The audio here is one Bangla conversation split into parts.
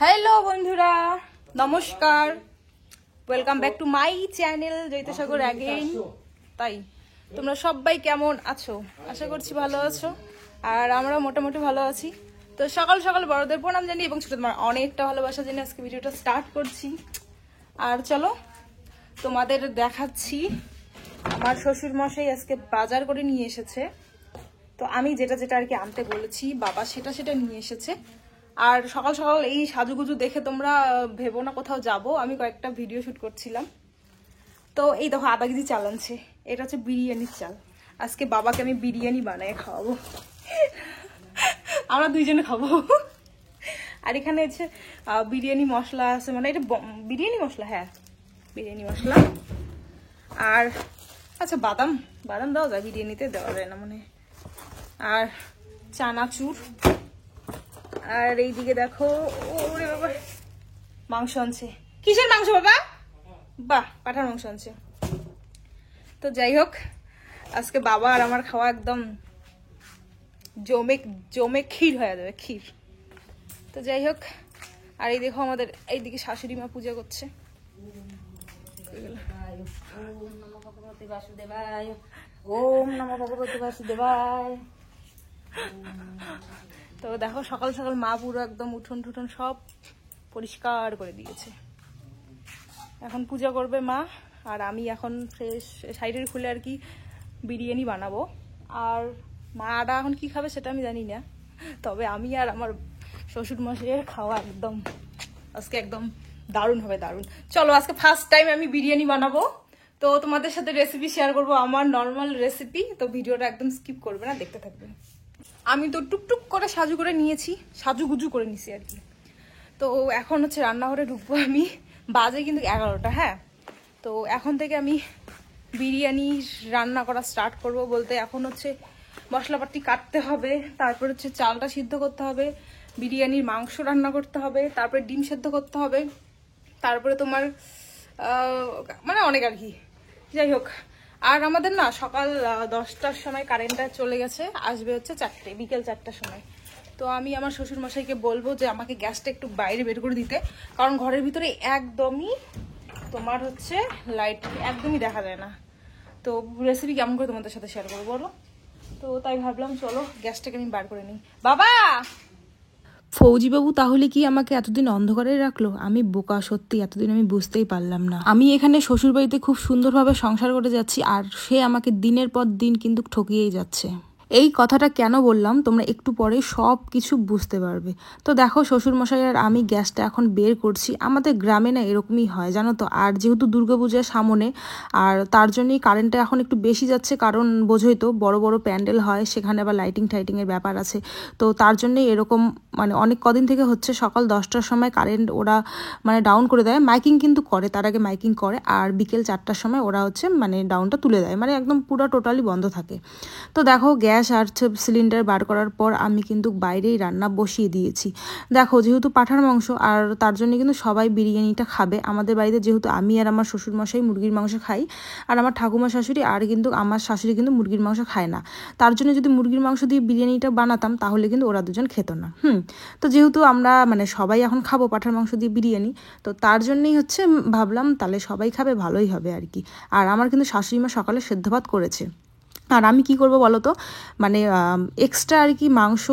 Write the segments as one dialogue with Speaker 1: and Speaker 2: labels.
Speaker 1: হ্যালো বন্ধুরা, নমস্কার, welcome back to my channel Joyitasagar again. তাই তোমরা সবাই কেমন আছো? আশা করছি ভালো আছো, আর আমরা মোটামুটি ভালো আছি। তো সকাল সকাল বড়দের প্রণাম জানি এবং ছোট তোমার অনেকটা ভালোবাসা জানি আজকে ভিডিওটা স্টার্ট করছি। আর চলো তোমাদের দেখাচ্ছি, আমার শ্বশুর মশাই আজকে বাজার করে নিয়ে এসেছে। তো আমি যেটা যেটা আর কি আনতে বলেছি বাবা সেটা সেটা নিয়ে এসেছে। আর সকাল সকাল এই সাজুগুজু দেখে তোমরা ভেবো না কোথাও যাব, আমি কয়েকটা ভিডিও শুট করছিলাম। তো এই দেখো আধা কেজি চাল আনছে, এটা হচ্ছে বিরিয়ানির চাল। আজকে বাবাকে আমি বিরিয়ানি বানিয়ে খাওয়াবো, আমরা দুইজনে খাবো। আর এখানে হচ্ছে বিরিয়ানি মশলা আছে, মানে এটা বিরিয়ানি মশলা, হ্যাঁ বিরিয়ানি মশলা। আর আচ্ছা বাদাম বাদাম দেওয়া যায়, বিরিয়ানিতে দেওয়া যায় না মনে। আর চানাচুর। আর এইদিকে দেখো, ওরে বাবা মাংস আনছে। কিসের মাংস বাবা? বাহ, পাঠার মাংস আনছে। তো যাই হোক, আজকে বাবা আর আমার খাওয়া একদম জমে জমে ক্ষীর হয়ে যাবে, ক্ষীর। তো যাই হোক, আর এই দেখো আমাদের এইদিকে শাশুড়ি মা পূজা করছে।
Speaker 2: ওম নমো ভগবতে বাসুদেবায়।
Speaker 1: তো দেখো সকাল সকাল মা পুরো একদম উঠোন টুঠোন সব পরিষ্কার করে দিয়েছে। এখন পূজা করবে মা, আর আমি এখন ফ্রেশ সাইডের খুলে আর কি বিরিয়ানি বানাবো। আর মাটা এখন কি খাবে সেটা আমি জানি না, তবে আমি আর আমার শ্বশুর মশাইয়ের খাওয়া একদম আজকে একদম দারুণ হবে, দারুণ। চলো আজকে ফার্স্ট টাইম আমি বিরিয়ানি বানাবো, তো তোমাদের সাথে রেসিপি শেয়ার করবো, আমার নর্মাল রেসিপি। তো ভিডিওটা একদম স্কিপ করবে না, দেখতে থাকবে। আমি তো টুকটুক করে সাজু করে নিয়েছি, সাজুগুজু করে নিছি আর কি। তো এখন হচ্ছে রান্নাঘরে ঢুকবো আমি, বাজে কিন্তু 11টা। হ্যাঁ, তো এখন থেকে আমি বিরিয়ানি রান্না করা স্টার্ট করব। বলতে এখন হচ্ছে মশলাপাতি কাটতে হবে, তারপর হচ্ছে চালটা সিদ্ধ করতে হবে, বিরিয়ানির মাংস রান্না করতে হবে, তারপরে ডিম সেদ্ধ করতে হবে, তারপরে তোমার মানে অনেক আর কি। যাই হোক, আর আমাদের না সকাল 10টার সময় কারেন্টটা চলে গেছে, আসবে হচ্ছে 4টে, বিকেল 4টার সময়। তো আমি আমার শ্বশুর মশাইকে বলবো যে আমাকে গ্যাসটা একটু বাইরে বের করে দিতে, কারণ ঘরের ভিতরে একদমই তোমার হচ্ছে লাইট একদমই দেখা যায় না। তো রেসিপি কেমন করে তোমাদের সাথে শেয়ার করবো বলো? তো তাই ভাবলাম চলো গ্যাসটাকে আমি বার করে নিই। বাবা! ফৌজিবাবু তাহলে কি আমাকে এতদিন অন্ধকারে রাখলো? আমি বোকা, সত্যি এতদিন আমি বুঝতেই পারলাম না। আমি এখানে শ্বশুরবাড়িতে খুব সুন্দরভাবে সংসার করে যাচ্ছি, আর সে আমাকে দিনের পর দিন কিন্তু ঠকিয়েই যাচ্ছে। এই কথাটা কেন বললাম তোমরা একটু পরে সব কিছু বুঝতে পারবে। তো দেখো শ্বশুরমশাই আর আমি গ্যাসটা এখন বের করছি। আমাদের গ্রামে না এরকমই হয় জানো তো। আর যেহেতু দুর্গাপূজার সামনে, আর তার জন্যই কারেন্টটা এখন একটু বেশি যাচ্ছে, কারণ বোঝোই তো বড় বড় প্যান্ডেল হয়, সেখানে আবার লাইটিং টাইটিংয়ের ব্যাপার আছে। তো তার জন্যই এরকম মানে অনেক কদিন থেকে হচ্ছে। সকাল 10টার সময় কারেন্ট ওরা মানে ডাউন করে দেয়, মাইকিং কিন্তু করে, তার আগে মাইকিং করে, আর বিকেল 4টার সময় ওরা হচ্ছে মানে ডাউনটা তুলে দেয়, মানে একদম পুরো টোটালি বন্ধ থাকে। তো দেখো গ্যাস আর সিলিন্ডার বার করার পর আমি কিন্তু বাইরেই রান্না বসিয়ে দিয়েছি। দেখো যেহেতু পাঁঠার মাংস, আর তার জন্য কিন্তু সবাই বিরিয়ানিটা খাবে আমাদের বাড়িতে। যেহেতু আমি আর আমার শ্বশুরমশাই মুরগির মাংস খাই, আর আমার ঠাকুমা শাশুড়ি আর কিন্তু আমার শাশুড়ি কিন্তু মুরগির মাংস খায় না। তার জন্য যদি মুরগির মাংস দিয়ে বিরিয়ানিটা বানাতাম তাহলে কিন্তু ওরা দুজন খেত না। তো যেহেতু আমরা মানে সবাই এখন খাবো পাঁঠার মাংস দিয়ে বিরিয়ানি, তো তার জন্যই হচ্ছে ভাবলাম তাহলে সবাই খাবে, ভালোই হবে আর কি। আর আমার কিন্তু শাশুড়ি মা সকালে সেদ্ধ ভাত করেছে। আর আমি কি করব বলো তো, মানে এক্সট্রা আর কি মাংস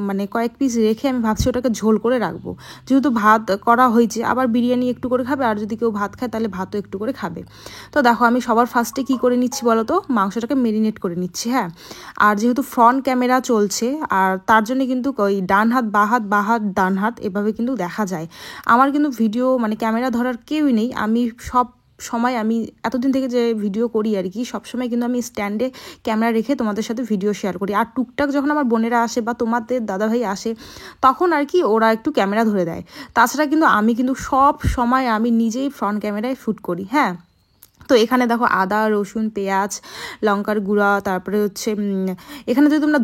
Speaker 1: মানে কয়েক পিস রেখে আমি ভাবছি ওটাকে ঝোল করে রাখবো। যেহেতু ভাত করা হয়েছে, আবার বিরিয়ানি একটু করে খাবে, আর যদি কেউ ভাত খায় তাহলে ভাতও একটু করে খাবে। তো দেখো আমি সবার ফার্স্টে কি করে নিচ্ছি বলো তো, মাংসটাকে মেরিনেট করে নিচ্ছি। হ্যাঁ, আর যেহেতু ফ্রন্ট ক্যামেরা চলছে, আর তার জন্য কিন্তু ওই ডান হাত বা হাত বা হাত ডান হাত এভাবে কিন্তু দেখা যায়। আমার কিন্তু ভিডিও মানে ক্যামেরা ধরার কেউই নেই। আমি সব সময় আমি এতদিন থেকে যে ভিডিও করি আর কি, সবসময় কিন্তু আমি স্ট্যান্ডে ক্যামেরা রেখে তোমাদের সাথে ভিডিও শেয়ার করি। আর টুকটাক যখন আমার বোনেরা আসে বা তোমাদের দাদাভাই আসে, তখন আর কি ওরা একটু ক্যামেরা ধরে দেয়। তাছাড়া কিন্তু আমি কিন্তু সব সময় আমি নিজেই ফ্রন্ট ক্যামেরায় শ্যুট করি। হ্যাঁ, তো এখানে দেখো আদা, রসুন, পেঁয়াজ, লঙ্কার গুঁড়া, তারপরে হচ্ছে এখানে যদি তোমরা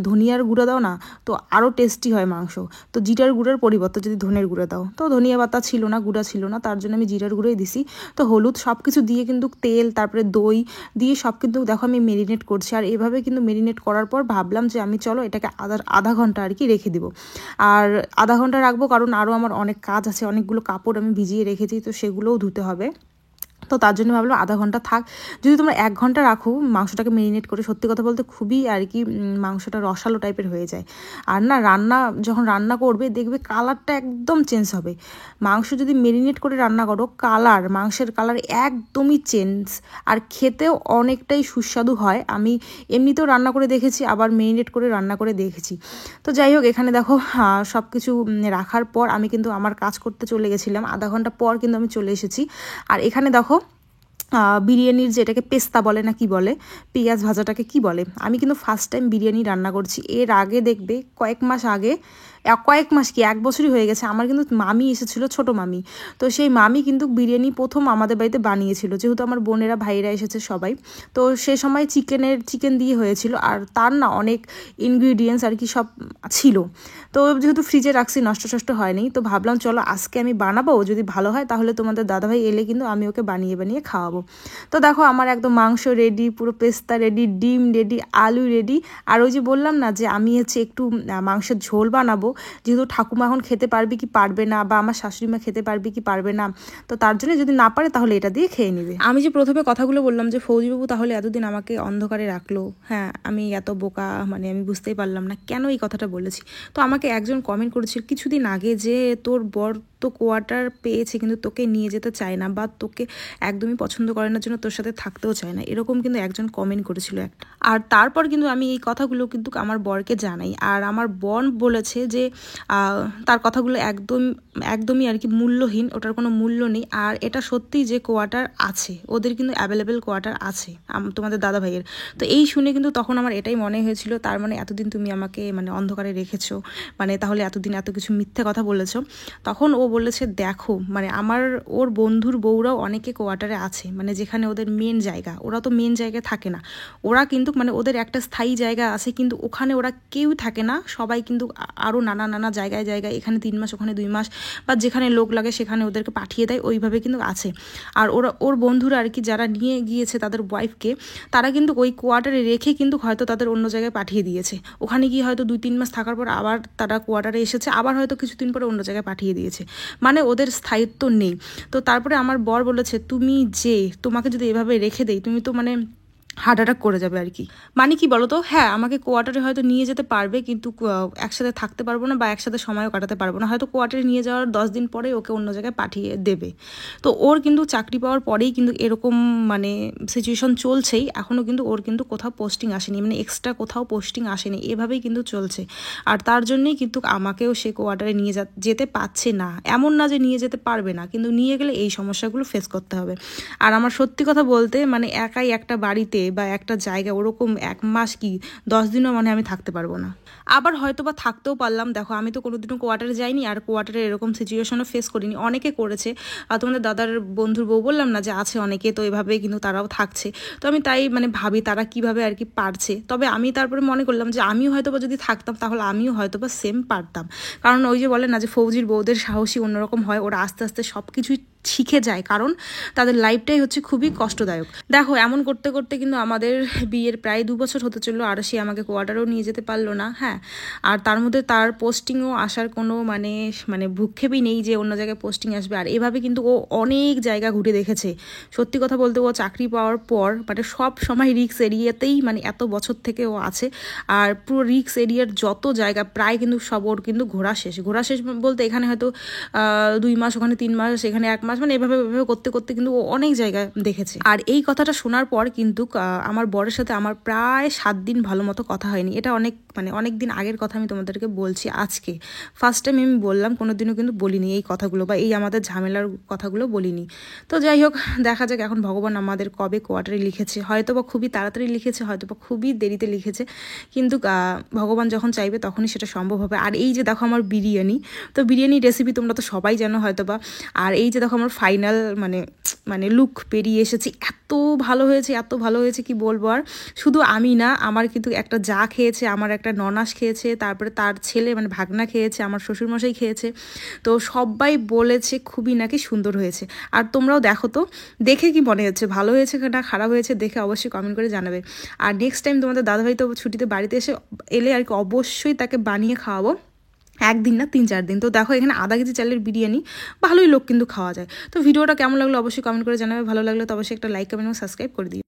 Speaker 1: ধনিয়ার গুঁড়া দাও না তো আরও টেস্টি হয় মাংস। তো জিরার গুঁড়ার পরিবর্তে যদি ধনের গুঁড়া দাও, তো ধনিয়া পাতা ছিল না, গুঁড়া ছিল না, তার জন্য আমি জিরার গুঁড়োই দিছি। তো হলুদ সব কিছু দিয়ে কিন্তু তেল, তারপরে দই দিয়ে সব কিন্তু দেখো আমি মেরিনেট করছি। আর এভাবে কিন্তু মেরিনেট করার পর ভাবলাম যে আমি চলো এটাকে আধা ঘন্টা আর কি রেখে দিব। আর আধা ঘন্টা রাখবো কারণ আরও আমার অনেক কাজ আছে, অনেকগুলো কাপড় আমি ভিজিয়ে রেখেছি, তো সেগুলোও ধুতে হবে। তো তার জন্য ভাবলাম আধা ঘন্টা থাক। যদি তোমরা 1 ঘন্টা রাখো মাংসটাকে মেরিনেট করে, সত্যি কথা বলতে খুবই আর কি মাংসটা রসালো টাইপের হয়ে যায়। আর না যখন রান্না করবে দেখবে কালারটা একদম চেঞ্জ হবে। মাংস যদি মেরিনেট করে রান্না করো, মাংসের কালার একদমই চেঞ্জ, আর খেতেও অনেকটাই সুস্বাদু হয়। আমি এমনিতেও রান্না করে দেখেছি, আবার মেরিনেট করে রান্না করে দেখেছি। তো যাই হোক, এখানে দেখো সব কিছু রাখার পর আমি কিন্তু আমার কাজ করতে চলে গেছিলাম। আধা ঘন্টা পর কিন্তু আমি চলে এসেছি। আর এখানে দেখো বিরিয়ানির যেটাকে পেস্তা বলে না কি বলে, পেঁয়াজ ভাজাটাকে কি বলে, আমি কিন্তু ফার্স্ট টাইম বিরিয়ানি রান্না করছি। এর আগে দেখবে কয়েক মাস কি 1 বছরই হয়ে গেছে, আমার কিন্তু মামি এসেছিলো, ছোট মামি। তো সেই মামি কিন্তু বিরিয়ানি প্রথম আমাদের বাড়িতে বানিয়েছিল, যেহেতু আমার বোনেরা ভাইরা এসেছে সবাই। তো সে সময় চিকেন দিয়ে হয়েছিল, আর তার না অনেক ইনগ্রিডিয়েন্টস আর কি সব ছিল। তো যেহেতু ফ্রিজে রাখছি, নষ্ট হয়নি, তো ভাবলাম চলো আজকে আমি বানাবো, যদি ভালো হয় তাহলে তোমাদের দাদাভাই এলে কিন্তু আমি ওকে বানিয়ে খাওয়াবো। তো দেখো আমার একদম মাংস রেডি, পুরো পেস্তা রেডি, ডিম রেডি, আলু রেডি। আর ওই যে বললাম না যে আমি হচ্ছে একটু মাংসের ঝোল বানাবো, যেহেতু ঠাকুমা এখন খেতে পারবে কি পারবে না, বা আমার শাশুড়িমা খেতে পারবে কি পারবে না, তো তার জন্য যদি না পারে তাহলে এটা দিয়ে খেয়ে নেবে। আমি যে প্রথমে কথাগুলো বললাম যে ফৌজিবাবু তাহলে এতদিন আমাকে অন্ধকারে রাখলো, হ্যাঁ আমি এত বোকা, মানে আমি বুঝতেই পারলাম না কেন এই কথাটা বলেছি। তো আমাকে একজন কমেন্ট করেছিল কিছুদিন আগে যে তোর বর তো কোয়ার্টার পেয়েছে কিন্তু তোকে নিয়ে যেতে চায় না, বা তোকে একদমই পছন্দ করে না, জন্য তোর সাথে থাকতেও চায় না, এরকম কিন্তু একজন কমেন্ট করেছিল একটা। আর তারপর কিন্তু আমি এই কথাগুলো কিন্তু আমার বরকে জানাই, আর আমার বোন বলেছে যে তার কথাগুলো একদমই আর কি মূল্যহীন, ওটার কোনো মূল্য নেই। আর এটা সত্যিই যে কোয়ার্টার আছে, ওদের কিন্তু অ্যাভেলেবেল কোয়ার্টার আছে তোমাদের দাদা ভাইয়ের। তো এই শুনে কিন্তু তখন আমার এটাই মনে হয়েছিল, তার মানে এতদিন তুমি আমাকে মানে অন্ধকারে রেখেছো, মানে তাহলে এতদিন এত কিছু মিথ্যে কথা বলেছো। তখন ও বলেছে দেখো মানে ওর বন্ধুর বউরাও অনেকে কোয়ার্টারে আছে, মানে যেখানে ওদের মেন জায়গা, ওরা তো মেন জায়গায় থাকে না, ওরা কিন্তু মানে ওদের একটা স্থায়ী জায়গা আছে, কিন্তু ওখানে ওরা কেউ থাকে না, সবাই কিন্তু আরও নানা জায়গায় এখানে 3 মাস ওখানে 2 মাস, বা যেখানে লোক লাগে সেখানে ওদেরকে পাঠিয়ে দেয়, ওইভাবে কিন্তু আছে। আর ওর বন্ধুরা আর কি যারা নিয়ে গিয়েছে তাদের ওয়াইফকে, তারা কিন্তু ওই কোয়ার্টারে রেখে কিন্তু হয়তো তাদের অন্য জায়গায় পাঠিয়ে দিয়েছে, ওখানে গিয়ে হয়তো 2-3 মাস থাকার পর আবার তারা কোয়ার্টারে এসেছে, আবার হয়তো কিছুদিন পরে অন্য জায়গায় পাঠিয়ে দিয়েছে, মানে ওদের স্থায়িত্ব নেই। তো তারপরে আমার বর বলেছে তোমাকে যদি এভাবে রেখে দেই তুমি তো মানে হার্ট অ্যাটাক করে যাবে আর কি। মানে কি বলো তো, হ্যাঁ আমাকে কোয়ার্টারে হয়তো নিয়ে যেতে পারবে, কিন্তু একসাথে থাকতে পারবো না, বা একসাথে সময়ও কাটাতে পারবো না, হয়তো কোয়ার্টারে নিয়ে যাওয়ার 10 দিন পরে ওকে অন্য জায়গায় পাঠিয়ে দেবে। তো ওর কিন্তু চাকরি পাওয়ার পরেই কিন্তু এরকম মানে সিচুয়েশন চলছেই, এখনও কিন্তু ওর কিন্তু কোথাও পোস্টিং আসেনি, মানে এক্সট্রা কোথাও পোস্টিং আসেনি, এভাবেই কিন্তু চলছে। আর তার জন্যই কিন্তু আমাকেও সে কোয়ার্টারে নিয়ে যেতে পারছে না, এমন না যে নিয়ে যেতে পারবে না, কিন্তু নিয়ে গেলে এই সমস্যাগুলো ফেস করতে হবে। আর আমার সত্যি কথা বলতে মানে একাই একটা বাড়িতে বা একটা জায়গা ওরকম 1 মাস কি 10 দিনও মানে আমি থাকতে পারবো না। আবার হয়তো বা থাকতেও পারলাম, দেখো আমি তো কোনোদিনও কোয়ার্টারে যাইনি, আর কোয়ার্টারে এরকম সিচুয়েশনও ফেস করিনি, অনেকে করেছে। আর তোমাদের দাদার বন্ধুর বউ বললাম না যে আছে অনেকে, তো এভাবেই কিন্তু তারাও থাকছে। তো আমি তাই মানে ভাবি তারা কিভাবে আর কি পারছে। তবে আমি তারপরে মনে করলাম যে আমিও হয়তো বা যদি থাকতাম তাহলে আমিও হয়তো বা সেম পারতাম, কারণ ওই যে বলে না যে ফৌজির বউদের সাহসী অন্যরকম হয়, ওরা আস্তে আস্তে সব কিছুই শিখে যায়, কারণ তাদের লাইফটাই হচ্ছে খুবই কষ্টদায়ক। দেখো এমন করতে করতে কিন্তু আমাদের বিয়ের প্রায় 2 বছর হতে চললো, আর সে আমাকে কোয়ার্টারেও নিয়ে যেতে পারলো না। হ্যাঁ, আর তার মধ্যে তার পোস্টিংও আসার কোনো মানে ভূক্ষেপই নেই যে অন্য জায়গায় পোস্টিং আসবে। আর এভাবে কিন্তু ও অনেক জায়গা ঘুরে দেখেছে। সত্যি কথা বলতে ও চাকরি পাওয়ার পর মানে সব সময় রিক্স এরিয়াতেই, মানে এত বছর থেকে ও আছে, আর পুরো রিক্স এরিয়ার যত জায়গা প্রায় কিন্তু সব ওর কিন্তু ঘোরা শেষ বলতে এখানে হয়তো 2 মাস, ওখানে 3 মাস, এখানে 1 মাস, মানে এভাবে করতে করতে কিন্তু ও অনেক জায়গায় দেখেছে। আর এই কথাটা শোনার পর কিন্তু আমার বরের সাথে আমার প্রায় 7 দিন ভালো মতো কথা হয়নি। এটা অনেক দিন আগের কথা আমি তোমাদেরকে বলছি, আজকে ফার্স্ট টাইম আমি বললাম, কোনোদিনও কিন্তু বলিনি এই কথাগুলো, বা এই আমাদের ঝামেলার কথাগুলো বলিনি। তো যাই হোক, দেখা যাক এখন ভগবান আমাদের কবে কোয়ার্টারে লিখেছে, হয়তো বা খুবই তাড়াতাড়ি লিখেছে, হয়তো বা খুবই দেরিতে লিখেছে, কিন্তু ভগবান যখন চাইবে তখনই সেটা সম্ভব হবে। আর এই যে দেখো আমার বিরিয়ানি, তো বিরিয়ানি রেসিপি তোমরা তো সবাই জানো হয়তো বা। আর এই যে দেখো আমার ফাইনাল মানে লুক বেরিয়ে এসেছে। এত ভালো হয়েছে কি বলবো। আর শুধু আমি না, আমার কিন্তু একটা যা খেয়েছে, আমার একটা ননাস খেয়েছে, তারপরে তার ছেলে মানে ভাগনা খেয়েছে, আমার শ্বশুরমশাই খেয়েছে। তো সবাই বলেছে খুবই নাকি সুন্দর হয়েছে। আর তোমরাও দেখো তো, দেখে কি মনে হচ্ছে, ভালো হয়েছে না খারাপ হয়েছে দেখে অবশ্যই কমেন্ট করে জানাবে। আর নেক্সট টাইম তোমাদের দাদাভাই তো ছুটিতে বাড়িতে এলে আর কি অবশ্যই তাকে বানিয়ে খাওয়াবো, একদিন না 3-4 দিন। তো দেখো এখানে আধা কেজি চালের বিরিয়ানি, ভালোই লোক কিন্তু খাওয়া যায়। তো ভিডিওটা কেমন লাগলো অবশ্যই কমেন্ট করে জানাবে, ভালো লাগলে তো অবশ্যই একটা লাইক কমেন্ট এবং সাবস্ক্রাইব করে দিও।